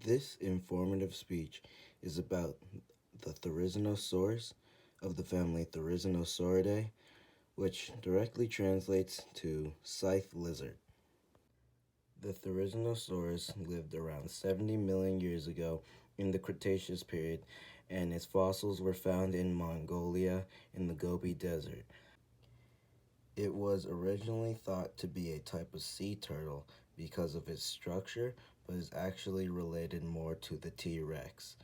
This informative speech is about the Therizinosaurus of the family Therizinosauridae, which directly translates to scythe lizard. The Therizinosaurus lived around 70 million years ago in the Cretaceous period, and its fossils were found in Mongolia in the Gobi Desert. It was originally thought to be a type of sea turtle because of its structure, but is actually related more to the T-Rex.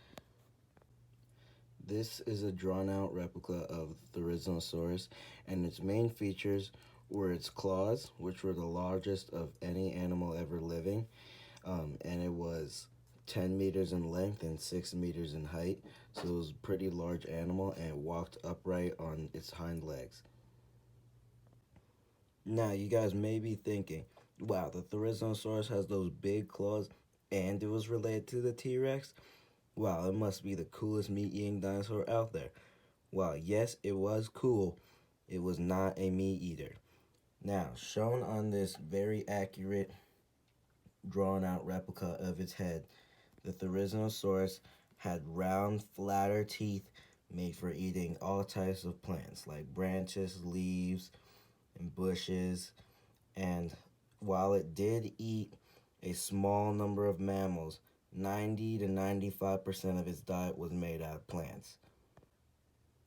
This is a drawn-out replica of the Therizinosaurus, and its main features were its claws, which were the largest of any animal ever living, and it was 10 meters in length and 6 meters in height, so it was a pretty large animal, and it walked upright on its hind legs. Now, you guys may be thinking, wow, the Therizinosaurus has those big claws, and it was related to the T-Rex? Wow, it must be the coolest meat-eating dinosaur out there. Well, yes, it was cool. It was not a meat eater. Now, shown on this very accurate, drawn out replica of its head, the Therizinosaurus had round, flatter teeth made for eating all types of plants like branches, leaves, and bushes. And while it did eat a small number of mammals, 90 to 95% of its diet was made out of plants.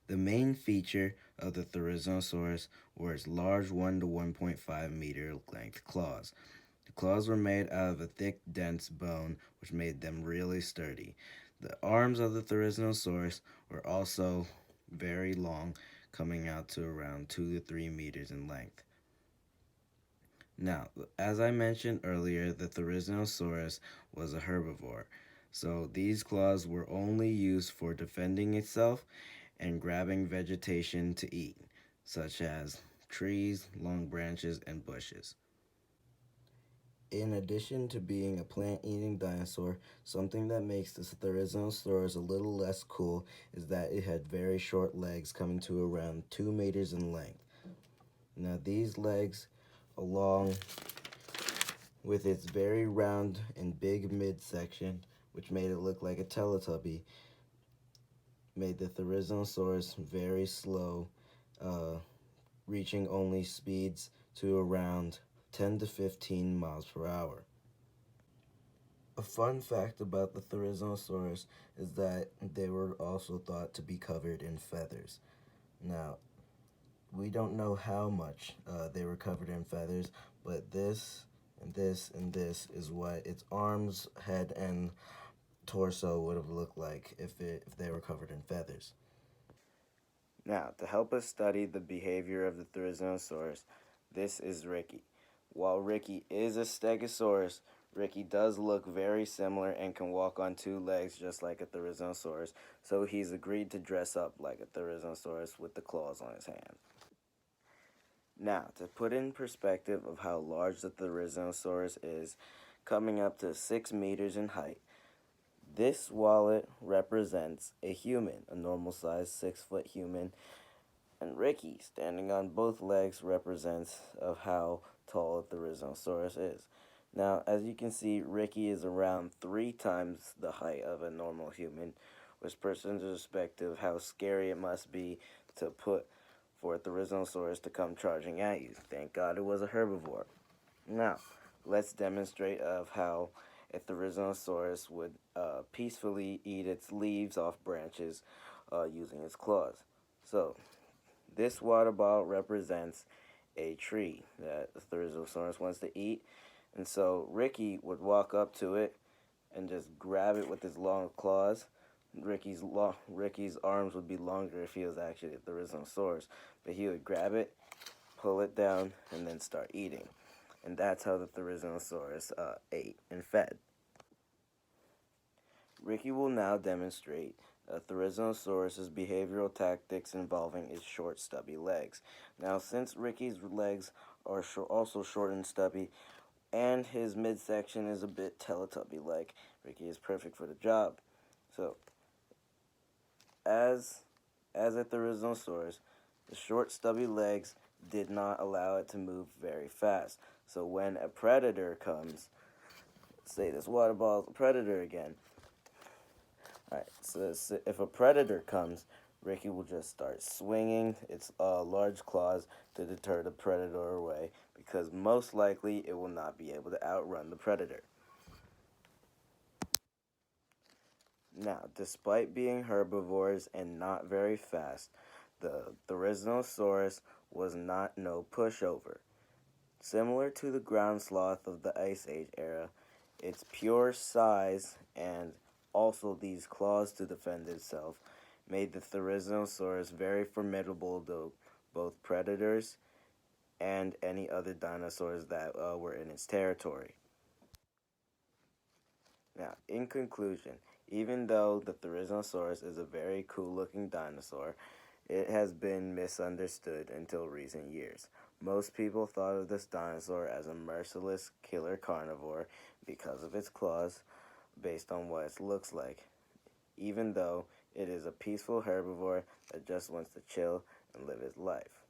The main feature of the Therizinosaurus were its large 1 to 1.5 meter length claws. The claws were made out of a thick, dense bone, which made them really sturdy. The arms of the Therizinosaurus were also very long, coming out to around 2 to 3 meters in length. Now, as I mentioned earlier, the Therizinosaurus was a herbivore, so these claws were only used for defending itself and grabbing vegetation to eat, such as trees, long branches, and bushes. In addition to being a plant-eating dinosaur, something that makes the Therizinosaurus a little less cool is that it had very short legs coming to around 2 meters in length. Now these legs, along with its very round and big midsection, which made it look like a Teletubby, made the Therizinosaurus very slow, reaching only speeds to around 10 to 15 miles per hour. A fun fact about the Therizinosaurus is that they were also thought to be covered in feathers. Now, we don't know how much they were covered in feathers, but this and this and this is what its arms, head, and torso would have looked like if they were covered in feathers. Now, to help us study the behavior of the Therizinosaurus, this is Ricky. While Ricky is a Stegosaurus, Ricky does look very similar and can walk on two legs just like a Therizinosaurus, so he's agreed to dress up like a Therizinosaurus with the claws on his hands. Now, to put in perspective of how large the Therizinosaurus is, coming up to 6 meters in height, this wallet represents a human, a normal-sized 6-foot human, and Ricky, standing on both legs, represents of how tall the Therizinosaurus is. Now, as you can see, Ricky is around 3 times the height of a normal human, which puts into perspective how scary it must be to put for a Therizinosaurus to come charging at you. Thank God it was a herbivore. Now, let's demonstrate of how a Therizinosaurus would peacefully eat its leaves off branches using its claws. So, this water bottle represents a tree that the Therizinosaurus wants to eat. And so Ricky would walk up to it and just grab it with his long claws. Ricky's arms would be longer if he was actually a Therizinosaurus, but he would grab it, pull it down, and then start eating. And that's how the Therizinosaurus ate and fed. Ricky will now demonstrate Therizinosaurus' behavioral tactics involving its short, stubby legs. Now, since Ricky's legs are also short and stubby, and his midsection is a bit Teletubby-like, Ricky is perfect for the job. So, as a Therizinosaurus, the short, stubby legs did not allow it to move very fast. So when a predator comes, say this water ball is a predator again. Alright, so if a predator comes, Ricky will just start swinging its large claws to deter the predator away because most likely it will not be able to outrun the predator. Now, despite being herbivores and not very fast, the Therizinosaurus was not no pushover. Similar to the ground sloth of the Ice Age era, its pure size and also these claws to defend itself made the Therizinosaurus very formidable to both predators and any other dinosaurs that were in its territory. Now, in conclusion, even though the Therizinosaurus is a very cool looking dinosaur, it has been misunderstood until recent years. Most people thought of this dinosaur as a merciless killer carnivore because of its claws, based on what it looks like, even though it is a peaceful herbivore that just wants to chill and live his life.